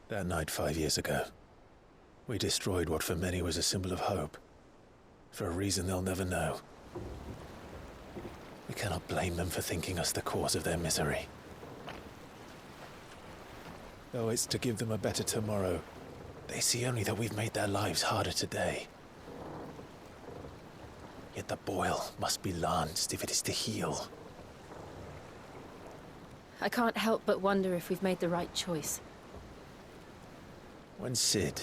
That night 5 years ago, we destroyed what for many was a symbol of hope. For a reason they'll never know. We cannot blame them for thinking us the cause of their misery. Though it's to give them a better tomorrow, they see only that we've made their lives harder today. Yet the boil must be lanced if it is to heal. I can't help but wonder if we've made the right choice. When Sid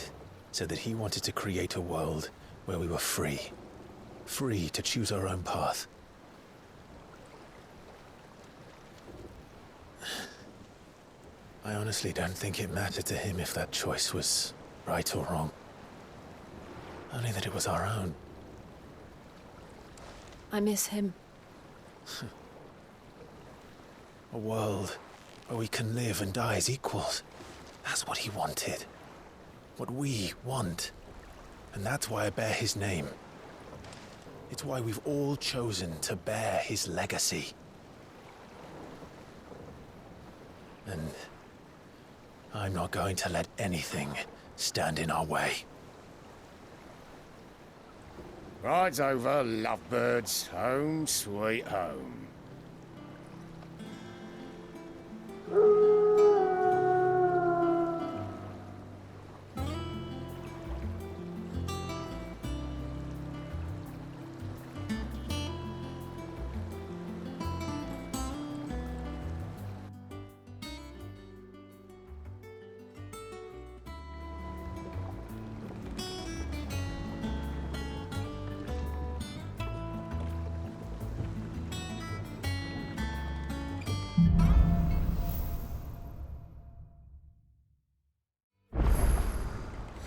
said that he wanted to create a world where we were free. Free to choose our own path. I honestly don't think it mattered to him if that choice was right or wrong. Only that it was our own. I miss him. A world where we can live and die as equals. That's what he wanted. What we want. And that's why I bear his name. It's why we've all chosen to bear his legacy. And I'm not going to let anything stand in our way. Rides over, lovebirds. Home, sweet home.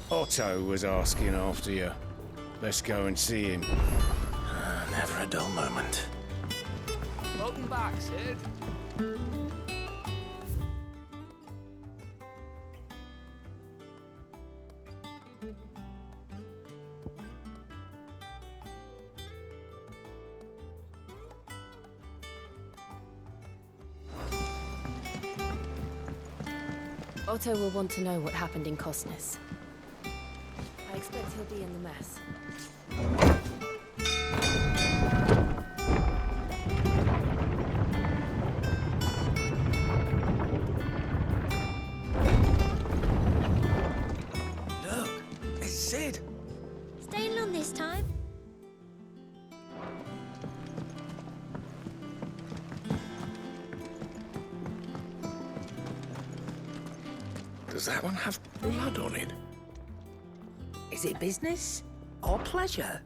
Otto was asking after you. Let's go and see him. Never a dull moment. Welcome back, Sid. Otto will want to know what happened in Cosnes. I expect he'll be in the mess. Look, it's Sid. Staying long this time? Does that one have blood on it? Is it business or pleasure?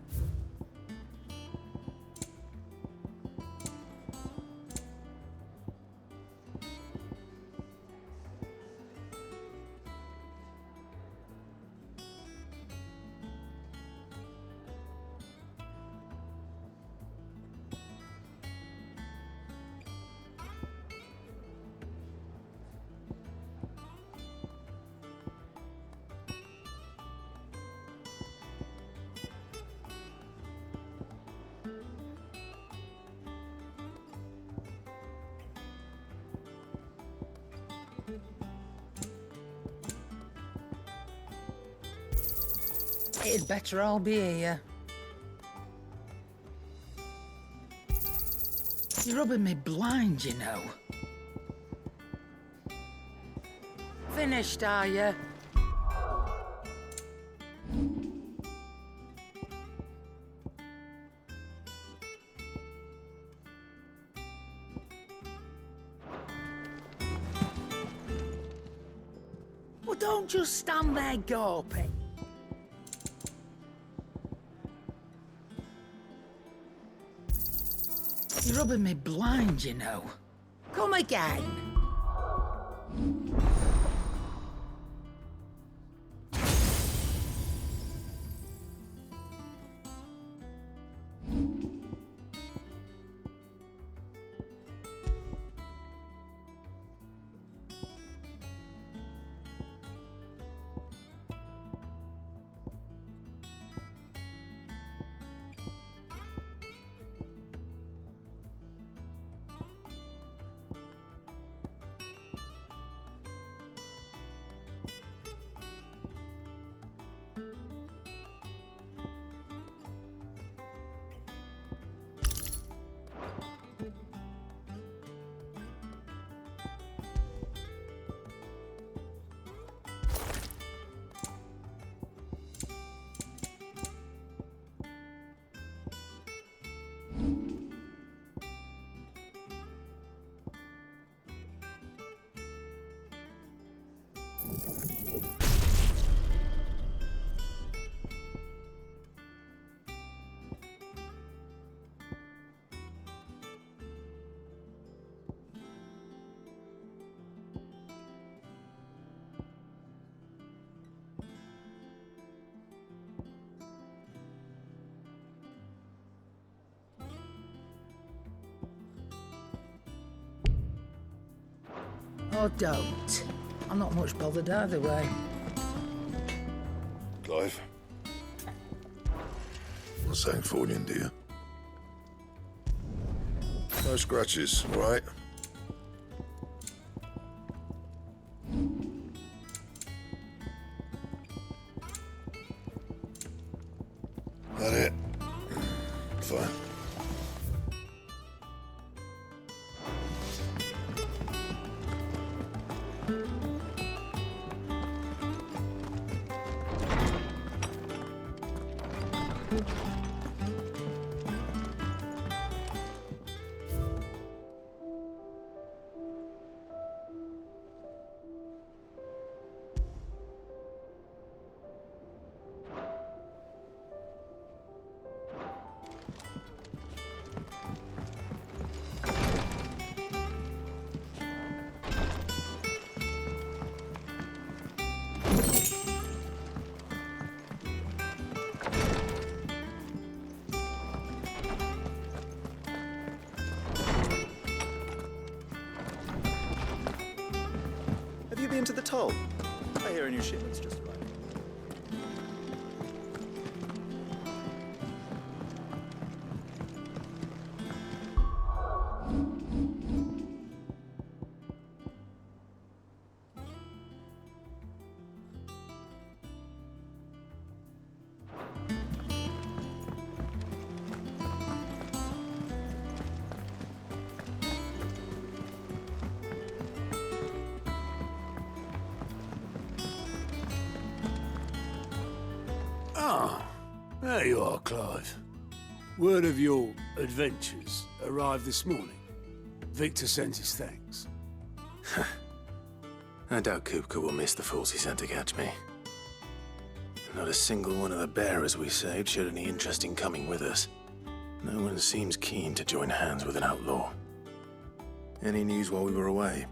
It'd better all be here. You're rubbing me blind, you know. Finished, are you? Well, don't just stand there gawping. You're rubbing me blind, you know. Come again. Or don't. I'm not much bothered either way. Clive? Not saying Fornian, do you? No scratches, all right? That it? Fine. Have you been to the toll? I hear a new shipment's just arrived. Ah, there you are, Clive. Word of your adventures arrived this morning. Victor sends his thanks. I doubt Kupka will miss the fools he sent to catch me. Not a single one of the bearers we saved showed any interest in coming with us. No one seems keen to join hands with an outlaw. Any news while we were away?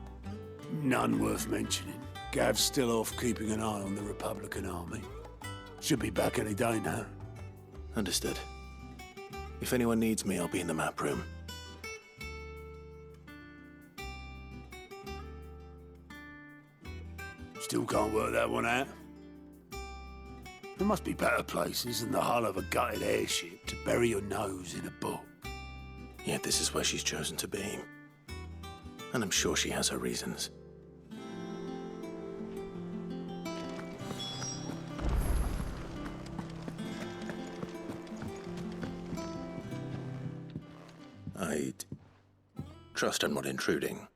None worth mentioning. Gav's still off keeping an eye on the Republican army. Should be back any day now. Understood. If anyone needs me, I'll be in the map room. Still can't work that one out. There must be better places than the hull of a gutted airship to bury your nose in a book. Yet this is where she's chosen to be. And I'm sure she has her reasons. I'd trust I'm not intruding.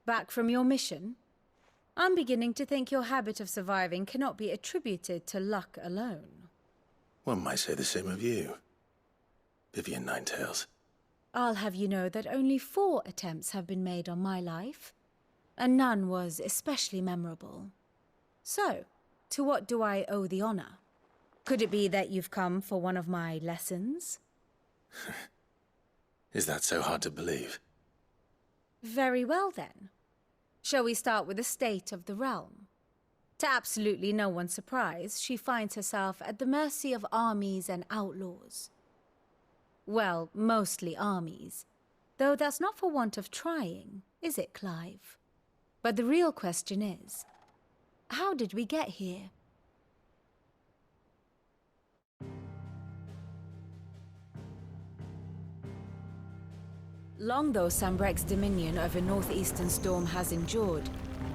Back from your mission? I'm beginning to think your habit of surviving cannot be attributed to luck alone. One might say the same of you, Vivian Ninetails. I'll have you know that only 4 attempts have been made on my life, and none was especially memorable. So, to what do I owe the honor? Could it be that you've come for one of my lessons? Is that so hard to believe? Very well, then. Shall we start with the state of the realm? To absolutely no one's surprise, she finds herself at the mercy of armies and outlaws. Well, mostly armies. Though that's not for want of trying, is it, Clive? But the real question is, how did we get here? Long though Sambrek's dominion over northeastern Storm has endured,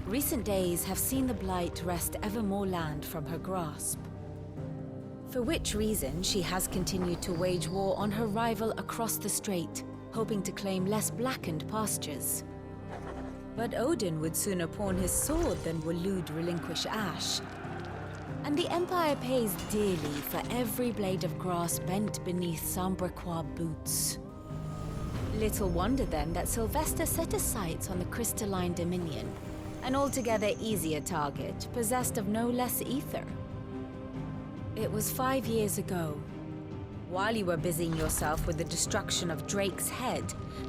recent days have seen the Blight wrest ever more land from her grasp. For which reason she has continued to wage war on her rival across the strait, hoping to claim less blackened pastures. But Odin would sooner pawn his sword than Waloed relinquish Ash. And the Empire pays dearly for every blade of grass bent beneath Sambrequois boots. Little wonder then that Sylvester set his sights on the crystalline dominion, an altogether easier target, possessed of no less ether. It was 5 years ago, while you were busying yourself with the destruction of Drake's head,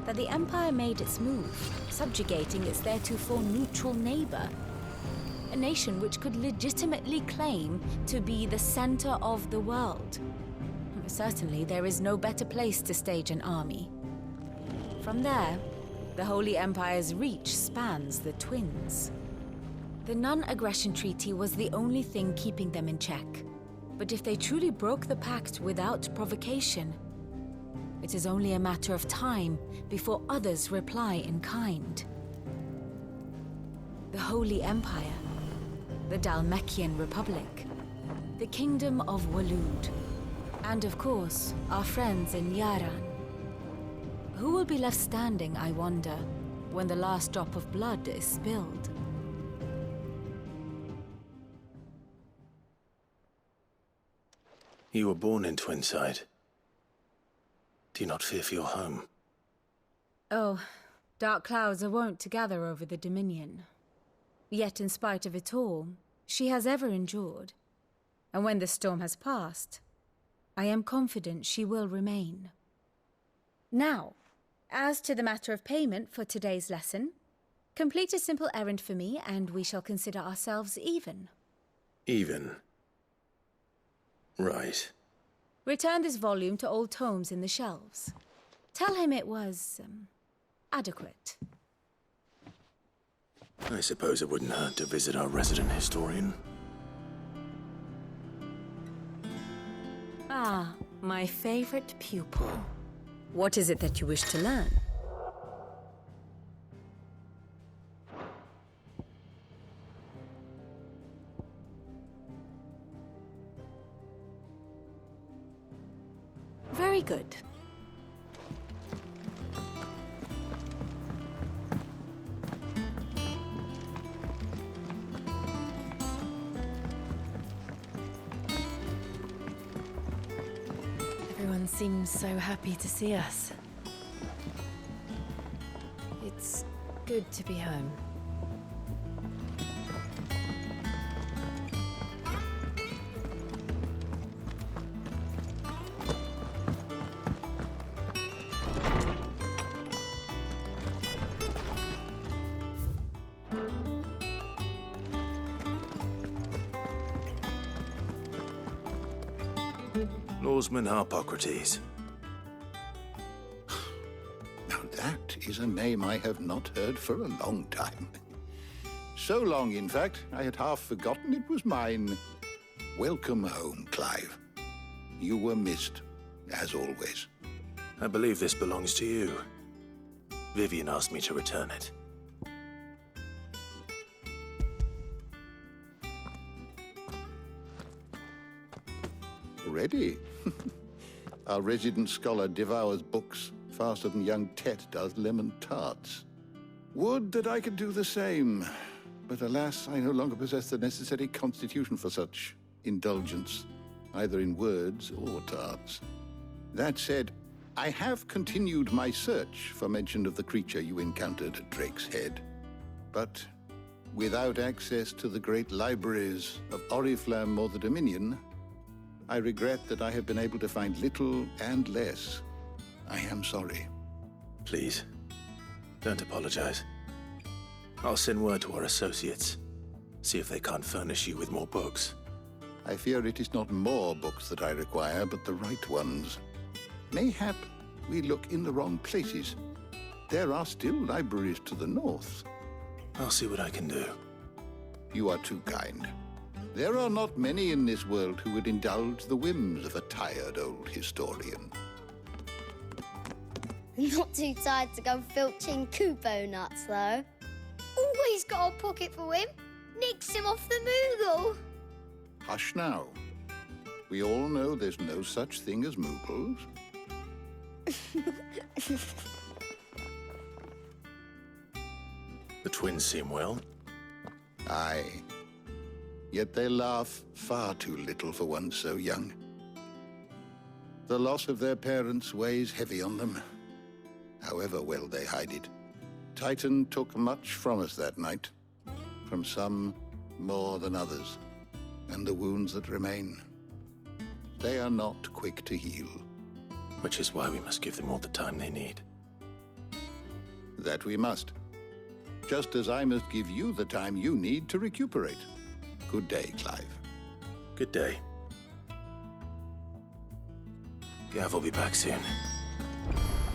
that the Empire made its move, subjugating its theretofore neutral neighbor. A nation which could legitimately claim to be the center of the world. Certainly, there is no better place to stage an army. From there, The Holy Empire's reach spans the twins. The non-aggression treaty was the only thing keeping them in check. But if they truly broke the pact without provocation, it is only a matter of time before others reply in kind. The Holy Empire, the Dhalmekian Republic, the Kingdom of Waloed, and of course, our friends in Yaran. Who will be left standing, I wonder, when the last drop of blood is spilled? You were born in Twinside. Do you not fear for your home? Oh, dark clouds are wont to gather over the Dominion. Yet in spite of it all, she has ever endured. And when the storm has passed, I am confident she will remain. Now, as to the matter of payment for today's lesson, complete a simple errand for me and we shall consider ourselves even. Even? Right. Return this volume to old tomes in the shelves. Tell him it was, adequate. I suppose it wouldn't hurt to visit our resident historian. Ah, my favorite pupil. What is it that you wish to learn? Very good. Everyone seems so happy to see us. It's good to be home. Lawsman Harpocrates. Now that is a name I have not heard for a long time. So long, in fact, I had half forgotten it was mine. Welcome home, Clive. You were missed, as always. I believe this belongs to you. Vivian asked me to return it. Ready? Our resident scholar devours books faster than young Tet does lemon tarts. Would that I could do the same. But alas, I no longer possess the necessary constitution for such indulgence, either in words or tarts. That said, I have continued my search for mention of the creature you encountered at Drake's Head. But without access to the great libraries of Oriflamme or the Dominion, I regret that I have been able to find little and less. I am sorry. Please, don't apologize. I'll send word to our associates. See if they can't furnish you with more books. I fear it is not more books that I require, but the right ones. Mayhap we look in the wrong places. There are still libraries to the north. I'll see what I can do. You are too kind. There are not many in this world who would indulge the whims of a tired old historian. Not too tired to go filching Kupo nuts, though. Always got a pocket for him. Nicks him off the Moogle. Hush now. We all know there's no such thing as Moogles. The twins seem well. Aye. Yet they laugh far too little for one so young. The loss of their parents weighs heavy on them, however well they hide it. Titan took much from us that night, from some more than others, and the wounds that remain, they are not quick to heal. Which is why we must give them all the time they need. That we must. Just as I must give you the time you need to recuperate. Good day, Clive. Good day. Gav will be back soon.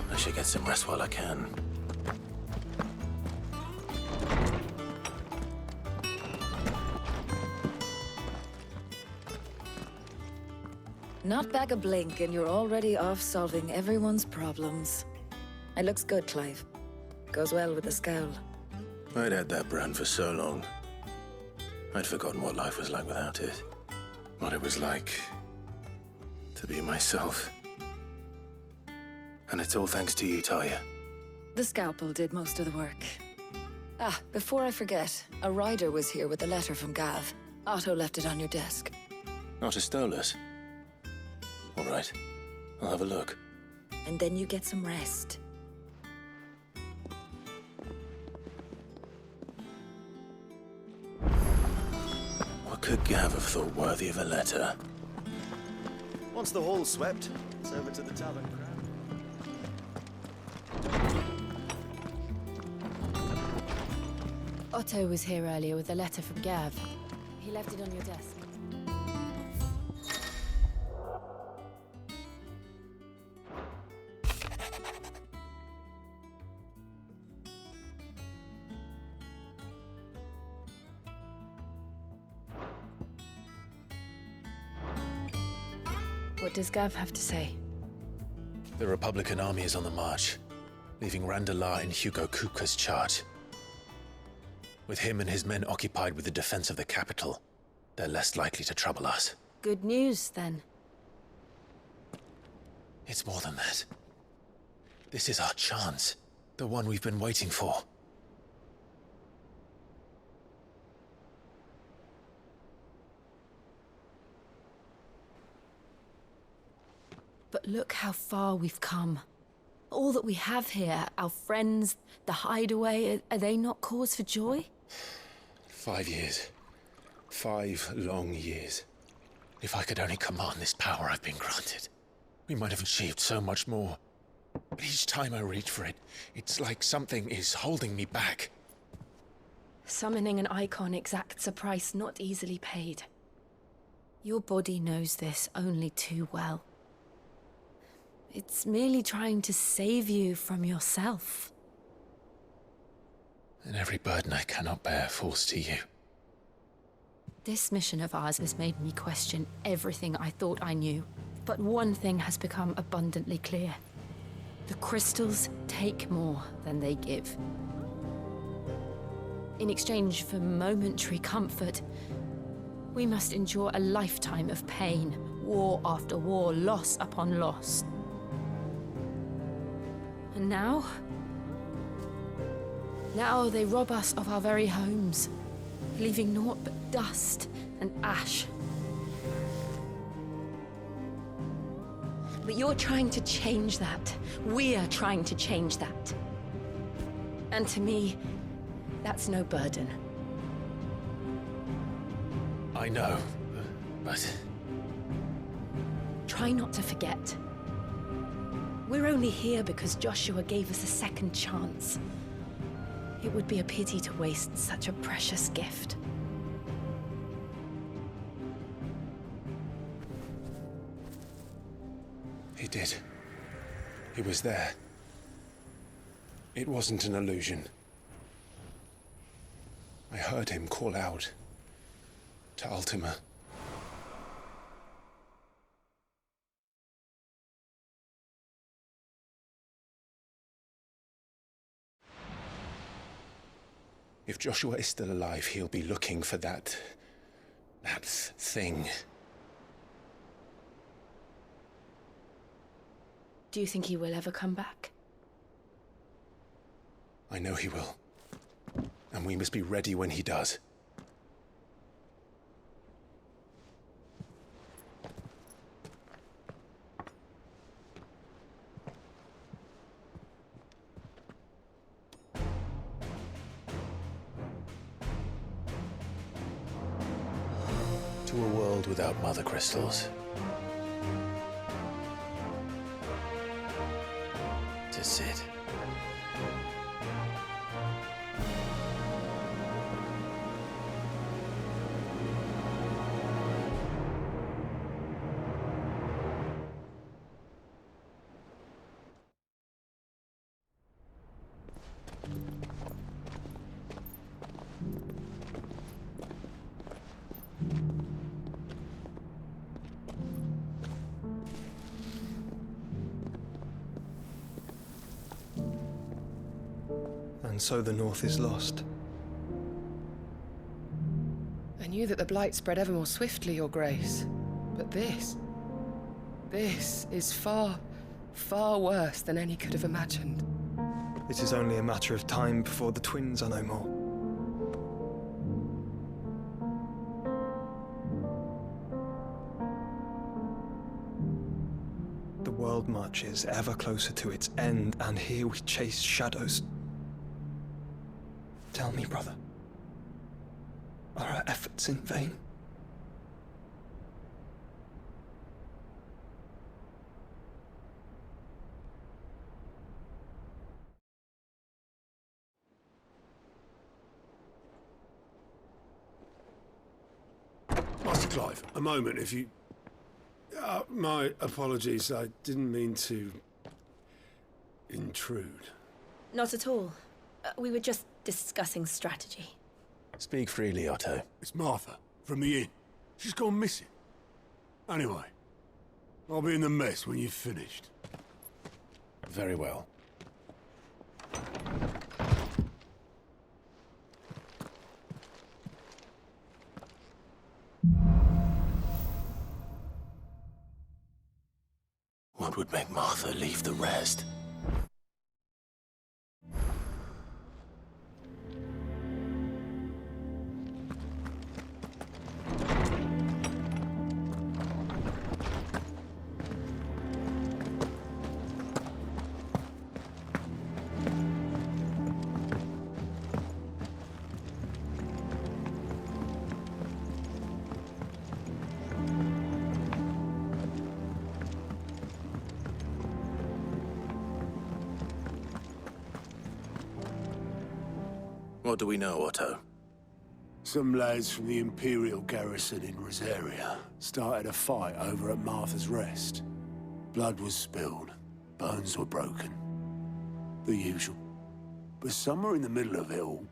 I should get some rest while I can. Not back a blink and you're already off solving everyone's problems. It looks good, Clive. Goes well with the scowl. I'd had that brand for so long. I'd forgotten what life was like without it. What it was like to be myself. And it's all thanks to you, Talia. The scalpel did most of the work. Ah, before I forget, a rider was here with a letter from Gav. Otto left it on your desk. Not a stolus. All right, I'll have a look. And then you get some rest. What could Gav have thought worthy of a letter? Once the hall's swept, it's over to the tavern crowd. Otto was here earlier with a letter from Gav. He left it on your desk. What does Gav have to say? The Republican army is on the march, leaving Randalar in Hugo Kupka's charge. With him and his men occupied with the defense of the capital, they're less likely to trouble us. Good news, then. It's more than that. This is our chance, the one we've been waiting for. But look how far we've come. All that we have here, our friends, the hideaway, are they not cause for joy? 5 years. 5 long years. If I could only command this power I've been granted, we might have achieved so much more. But each time I reach for it, it's like something is holding me back. Summoning an icon exacts a price not easily paid. Your body knows this only too well. It's merely trying to save you from yourself. And every burden I cannot bear falls to you. This mission of ours has made me question everything I thought I knew. But one thing has become abundantly clear. The crystals take more than they give. In exchange for momentary comfort, we must endure a lifetime of pain, war after war, loss upon loss. And now they rob us of our very homes, leaving naught but dust and ash. But you're trying to change that. We're trying to change that. And to me, that's no burden. I know, but... Try not to forget. We're only here because Joshua gave us a second chance. It would be a pity to waste such a precious gift. He did. He was there. It wasn't an illusion. I heard him call out to Ultima. If Joshua is still alive, he'll be looking for that thing. Do you think he will ever come back? I know he will. And we must be ready when he does. To a world without mother crystals. To Sid. and so the North is lost. I knew that the Blight spread ever more swiftly, Your Grace. But this is far, far worse than any could have imagined. It is only a matter of time before the twins are no more. The world marches ever closer to its end, and here we chase shadows. Tell me, brother, are our efforts in vain? Master Clive, a moment, if you... my apologies, I didn't mean to... intrude. Not at all. We were just discussing strategy. Speak freely, Otto. It's Martha, from the inn. She's gone missing. Anyway, I'll be in the mess when you've finished. Very well. What would make Martha leave the rest? What do we know, Otto? Some lads from the Imperial garrison in Rosaria started a fight over at Martha's Rest. Blood was spilled, bones were broken. The usual. But somewhere in the middle of it all,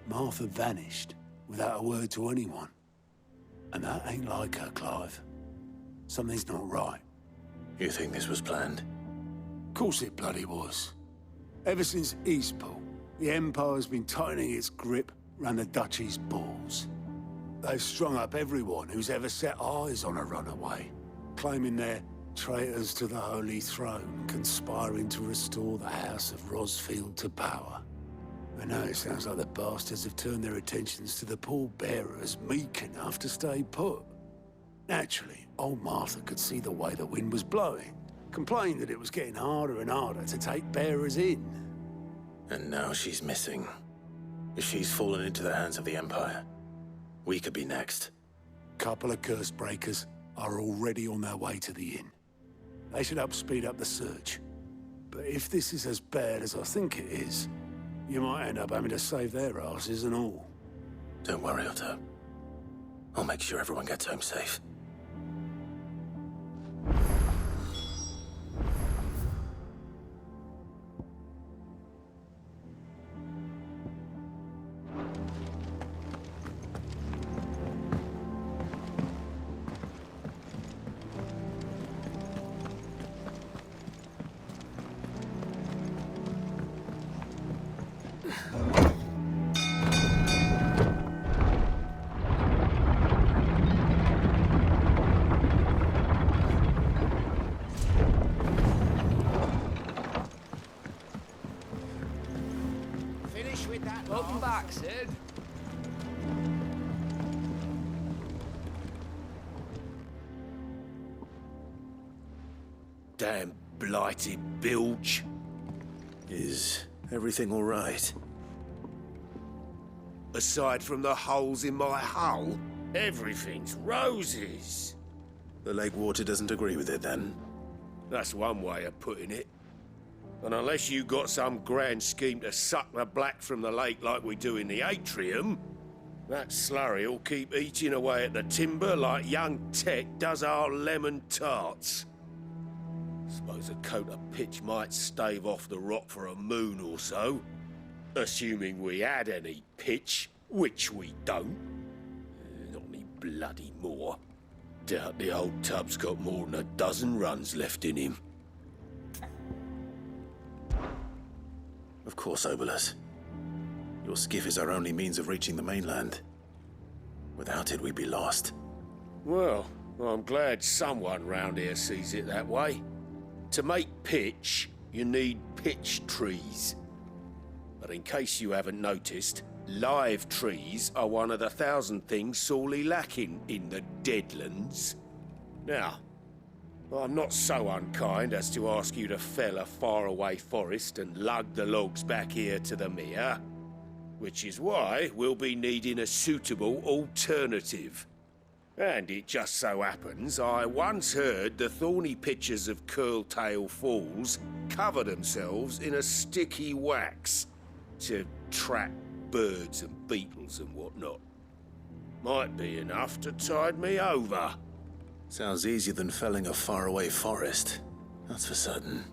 Martha vanished without a word to anyone. And that ain't like her, Clive. Something's not right. You think this was planned? Of course it bloody was. Ever since Eastpool, the Empire's been tightening its grip round the Duchy's balls. They've strung up everyone who's ever set eyes on a runaway, claiming they're traitors to the Holy Throne, conspiring to restore the House of Rosfield to power. And now it sounds like the bastards have turned their attentions to the pallbearers meek enough to stay put. Naturally, old Martha could see the way the wind was blowing, complained that it was getting harder and harder to take bearers in. And now she's missing. If she's fallen into the hands of the Empire, we could be next. Couple of curse breakers are already on their way to the inn. They should help speed up the search. But if this is as bad as I think it is, you might end up having to save their asses and all. Don't worry, Otto. I'll make sure everyone gets home safe. Welcome back, Sid. Damn blighted bilge. Is everything all right? Aside from the holes in my hull, everything's roses. The lake water doesn't agree with it, then? That's one way of putting it. And unless you got some grand scheme to suck the black from the lake like we do in the atrium, that slurry will keep eating away at the timber like young Tech does our lemon tarts. Suppose a coat of pitch might stave off the rot for a moon or so, assuming we had any pitch, which we don't. Not any bloody more. Doubt the old tub's got more than a dozen runs left in him. Of course, Obolus. Your skiff is our only means of reaching the mainland. Without it, we'd be lost. Well, I'm glad someone round here sees it that way. To make pitch, you need pitch trees. But in case you haven't noticed, live trees are one of the 1,000 things sorely lacking in the Deadlands. Now, I'm not so unkind as to ask you to fell a faraway forest and lug the logs back here to the mere, which is why we'll be needing a suitable alternative. And it just so happens I once heard the thorny pitchers of Curltail Falls cover themselves in a sticky wax to trap birds and beetles and whatnot. Might be enough to tide me over. Sounds easier than felling a faraway forest. That's for certain.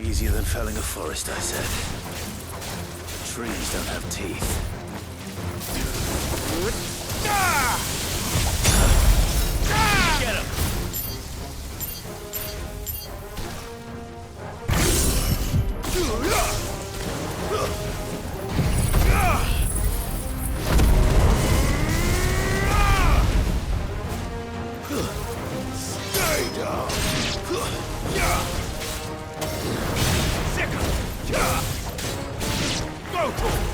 Easier than felling a forest, I said. Trees don't have teeth. Get him! Stay down! Go for it!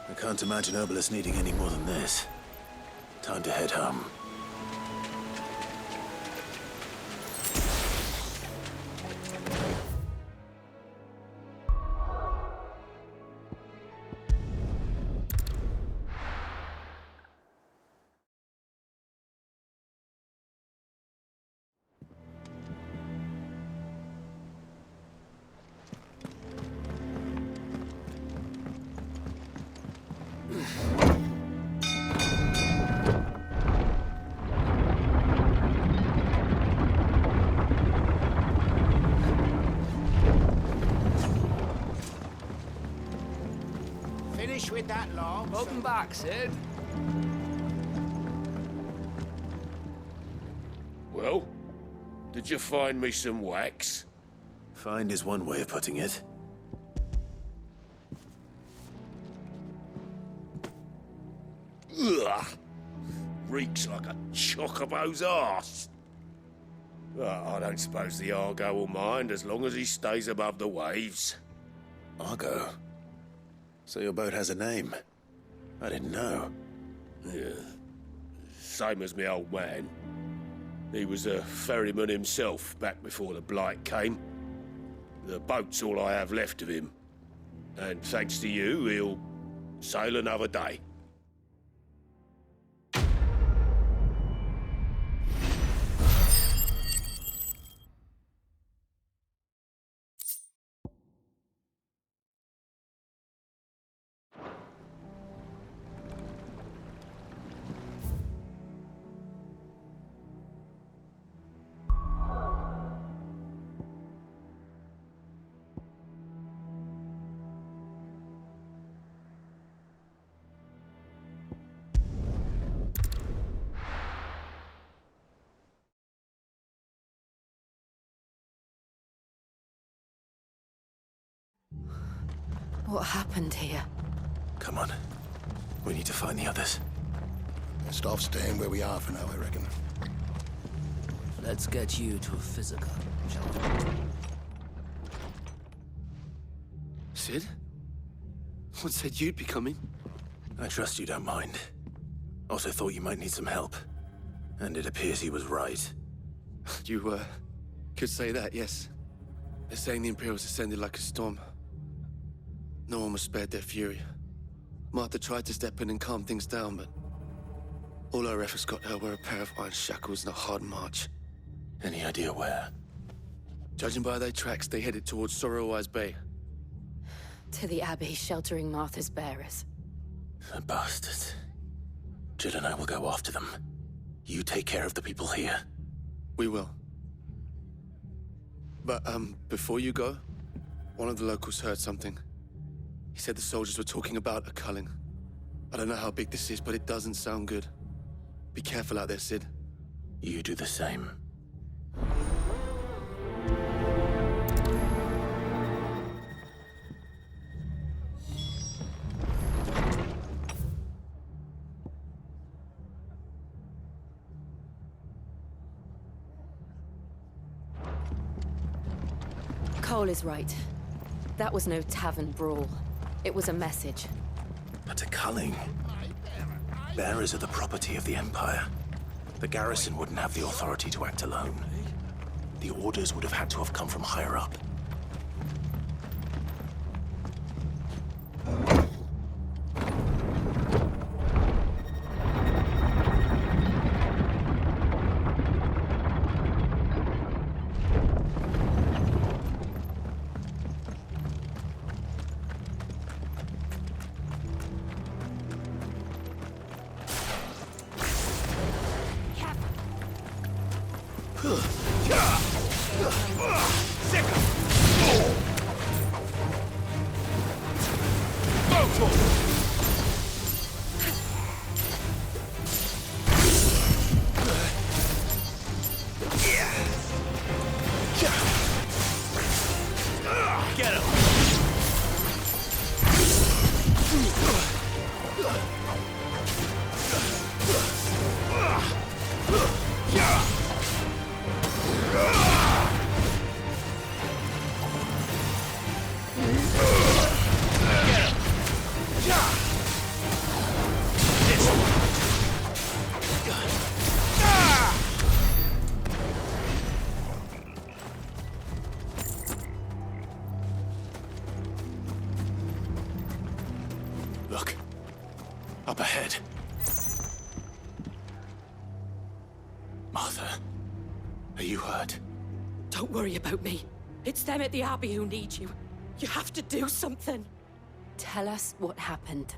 I can't imagine Obelisk needing any more than this. Time to head home. Finish with that log. Welcome back, Sid. Well, did you find me some wax? Find is one way of putting it. Ugh! Reeks like a chocobo's arse. Well, I don't suppose the Argo will mind as long as he stays above the waves. Argo? So your boat has a name? I didn't know. Yeah. Same as me old man. He was a ferryman himself back before the Blight came. The boat's all I have left of him. And thanks to you, he'll sail another day. What happened here? Come on. We need to find the others. Best off staying where we are for now, I reckon. Let's get you to a physical, shall we? Sid? What said you'd be coming? I trust you don't mind. Also thought you might need some help. And it appears he was right. You, could say that, yes. They're saying the Imperials ascended like a storm. No one was spared their fury. Martha tried to step in and calm things down, but all our efforts got her were a pair of iron shackles and a hard march. Any idea where? Judging by their tracks, they headed towards Sorrowwise Bay. To the Abbey, sheltering Martha's bearers. The bastards. Jill and I will go after them. You take care of the people here. We will. But, before you go, one of the locals heard something. He said the soldiers were talking about a culling. I don't know how big this is, but it doesn't sound good. Be careful out there, Sid. You do the same. Cole is right. That was no tavern brawl. It was a message. But a culling. Bearers are the property of the Empire. The garrison wouldn't have the authority to act alone. The orders would have had to have come from higher up. Get him! Look. Up ahead. Martha, are you hurt? Don't worry about me. It's them at the Abbey who need you. You have to do something. Tell us what happened.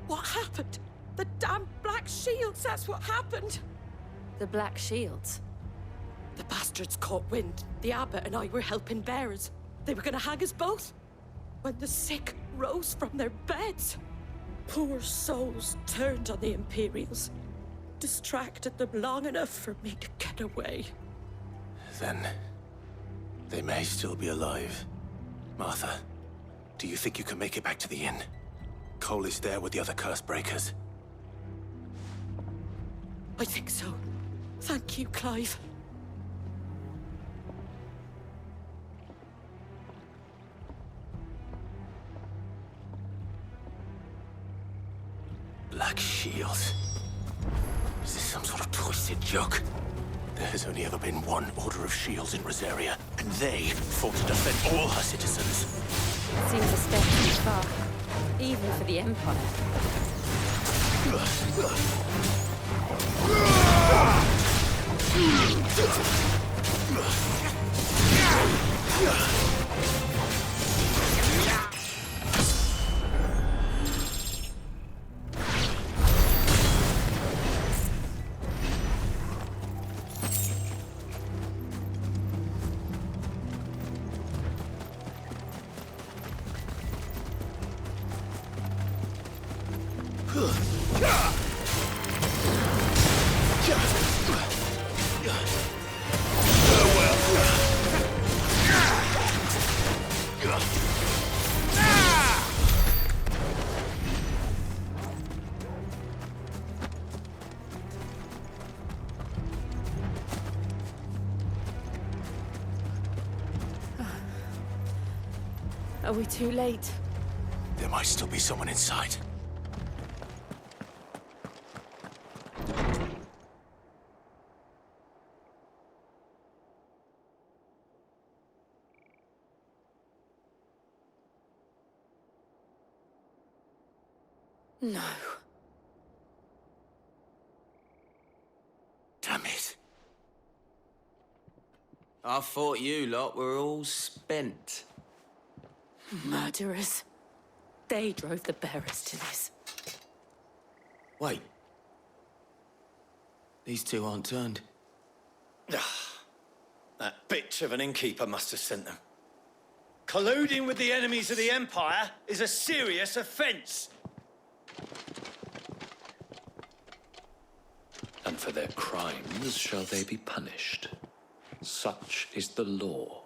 What happened? The damn Black Shields, that's what happened. The Black Shields? The bastards caught wind. The Abbot and I were helping bearers. They were gonna hang us both. When the sick rose from their beds, poor souls turned on the Imperials. Distracted them long enough for me to get away. Then they may still be alive. Martha, do you think you can make it back to the inn? Cole is there with the other curse breakers. I think so. Thank you, Clive. Black Shields. Is this some sort of twisted joke? There has only ever been one Order of Shields in Rosaria, and they fought to defend all her citizens. Seems a step too far, even for the Empire. Are we too late? There might still be someone inside. No. Damn it. I thought you lot were all spent. Murderers. They drove the bearers to this. Wait. These two aren't turned. That bitch of an innkeeper must have sent them. Colluding with the enemies of the Empire is a serious offence. And for their crimes shall they be punished. Such is the law.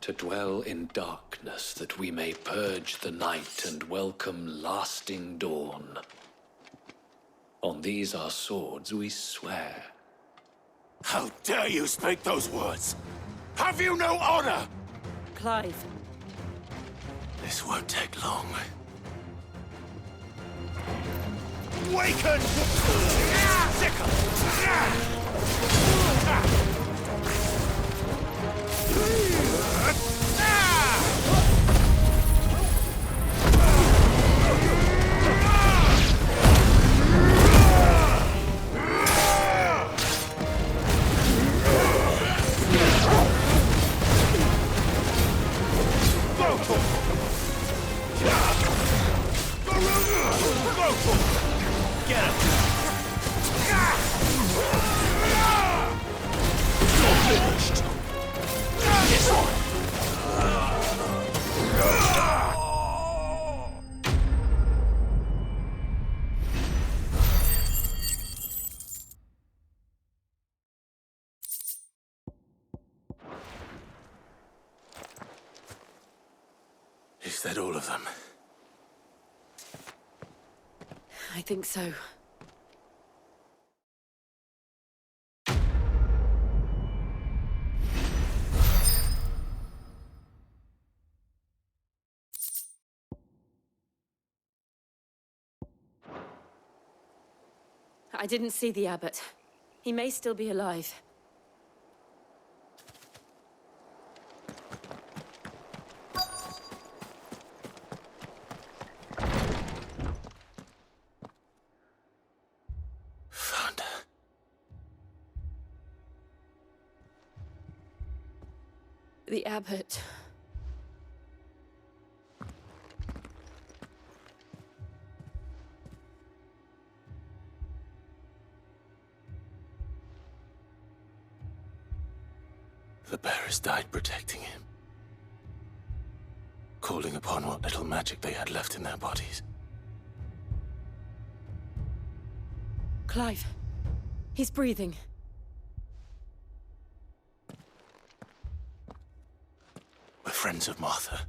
To dwell in darkness that we may purge the night and welcome lasting dawn. On these our swords we swear. How dare you speak those words? Have you no honor? Clive. This won't take long. Waken! Get him! Finished. This one. Is that all of them? I think so. I didn't see the abbot. He may still be alive. The abbot. The bearers died protecting him, calling upon what little magic they had left in their bodies. Clive. He's breathing. We're friends of Martha.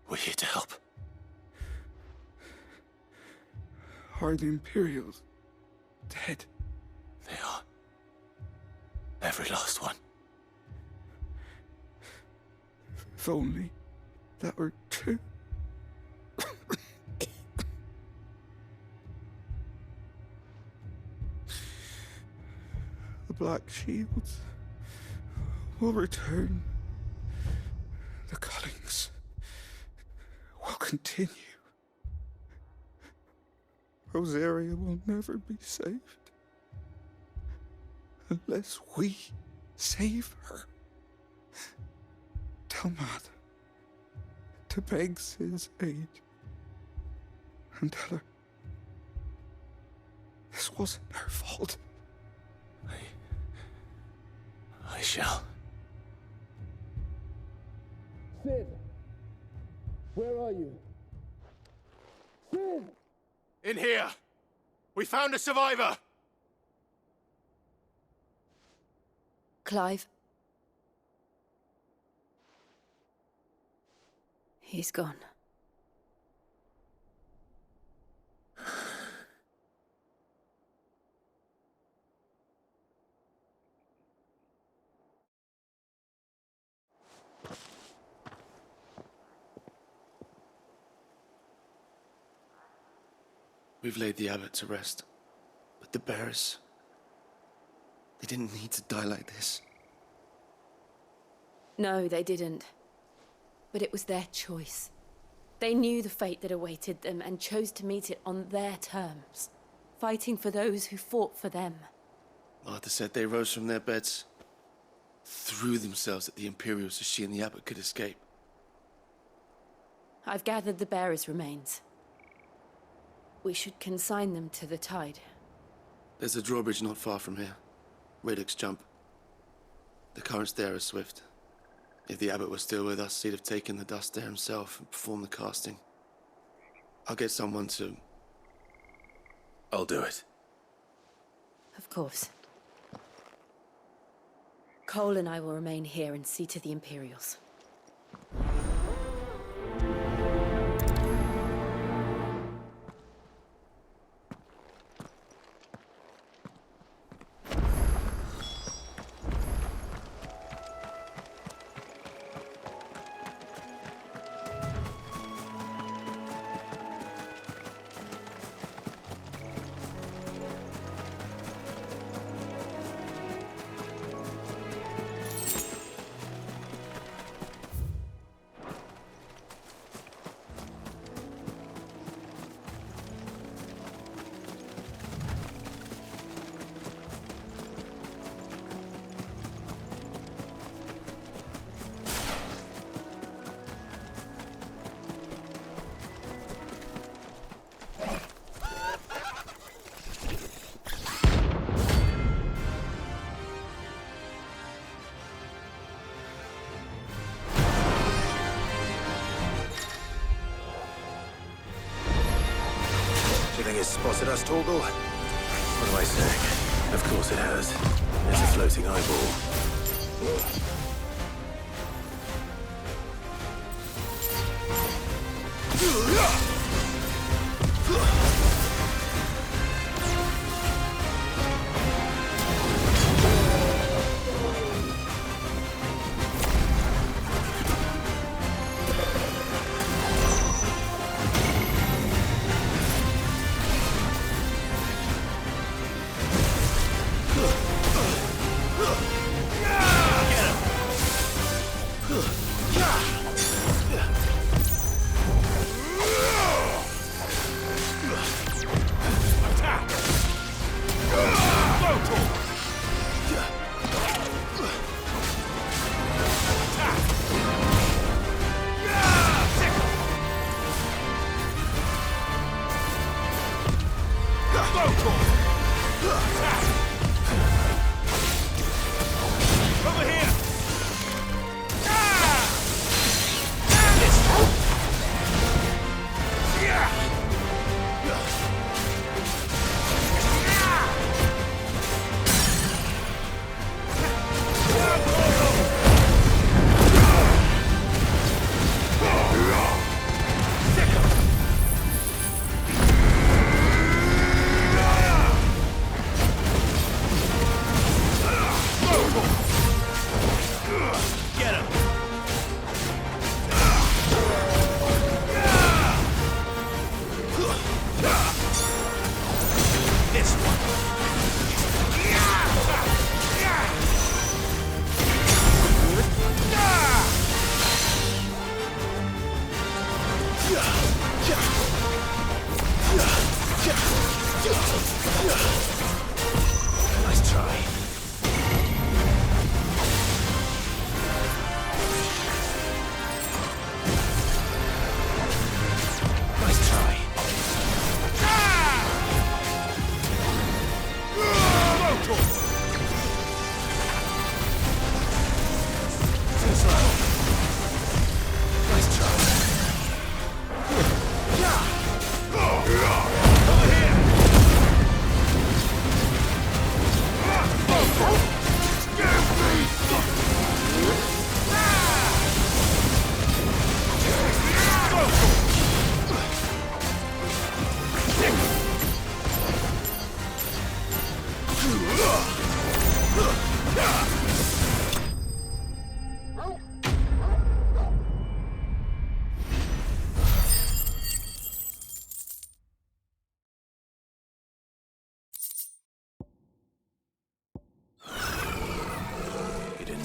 We're here to help. Are the Imperials dead? They are. Every last one. If only that were true. The Black Shields will return. The cullings will continue. Rosaria will never be saved unless we save her. Tell Matt to beg Sid's aid and tell her this wasn't her fault. I shall. Sid! Where are you? Sid! In here! We found a survivor! Clive. He's gone. We've laid the abbot to rest. But the bearers... they didn't need to die like this. No, they didn't. But it was their choice. They knew the fate that awaited them and chose to meet it on their terms, fighting for those who fought for them. Martha said they rose from their beds, threw themselves at the Imperials so she and the abbot could escape. I've gathered the bearers' remains. We should consign them to the tide. There's a drawbridge not far from here. Radix jump. The currents there are swift. If the abbot was still with us, he'd have taken the dust there himself and performed the casting. I'll get someone to... I'll do it. Of course. Cole and I will remain here and see to the Imperials. It's spotted us, Torgal? What am I saying? Of course it has. It's a floating eyeball.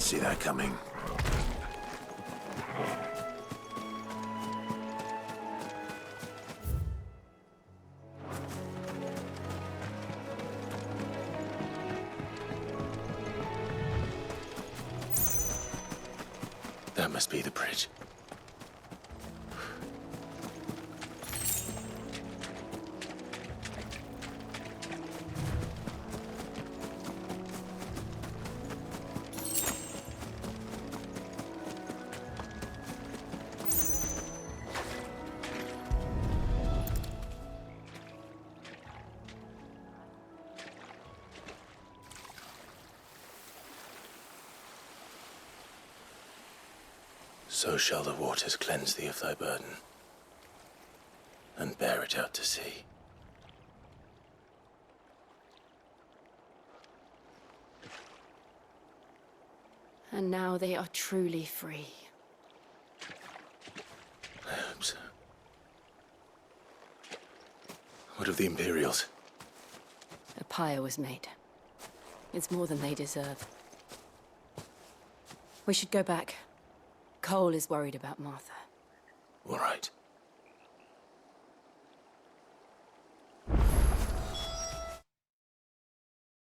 Didn't see that coming. That must be the bridge. So shall the waters cleanse thee of thy burden, and bear it out to sea. And now they are truly free. I hope so. What of the Imperials? A pyre was made. It's more than they deserve. We should go back. Cole is worried about Martha. All right.